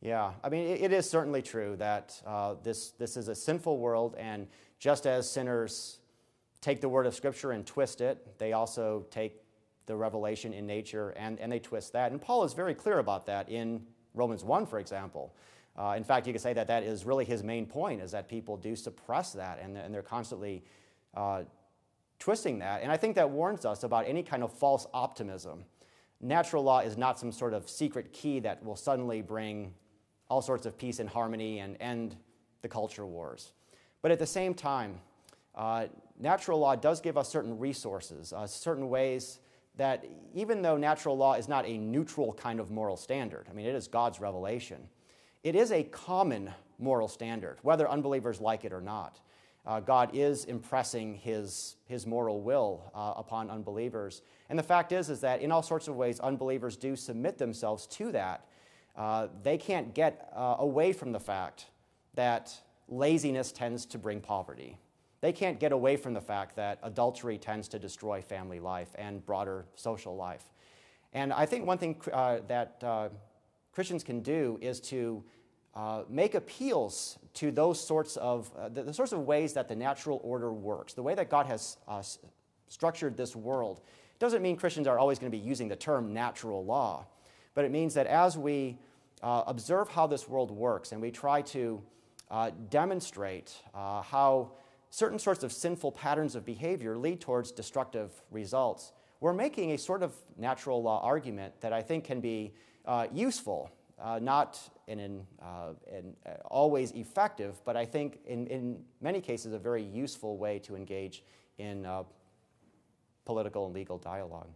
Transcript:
Yeah, I mean, it is certainly true that this is a sinful world, and just as sinners take the word of Scripture and twist it, they also take the revelation in nature and they twist that. And Paul is very clear about that in Romans 1, for example. In fact, you could say that that is really his main point, is that people do suppress that, and they're constantly twisting that. And I think that warns us about any kind of false optimism. Natural law is not some sort of secret key that will suddenly bring all sorts of peace and harmony and end the culture wars. But at the same time, natural law does give us certain resources, certain ways that even though natural law is not a neutral kind of moral standard, I mean, it is God's revelation, it is a common moral standard, whether unbelievers like it or not. God is impressing his moral will upon unbelievers. And the fact is that in all sorts of ways, unbelievers do submit themselves to that. They can't get away from the fact that laziness tends to bring poverty. They can't get away from the fact that adultery tends to destroy family life and broader social life. And I think one thing that Christians can do is to make appeals to those sorts of, the sorts of ways that the natural order works, the way that God has structured this world. It doesn't mean Christians are always going to be using the term natural law, but it means that as we observe how this world works and we try to demonstrate how certain sorts of sinful patterns of behavior lead towards destructive results, we're making a sort of natural law argument that I think can be useful, not in always effective, but I think in many cases a very useful way to engage in political and legal dialogue.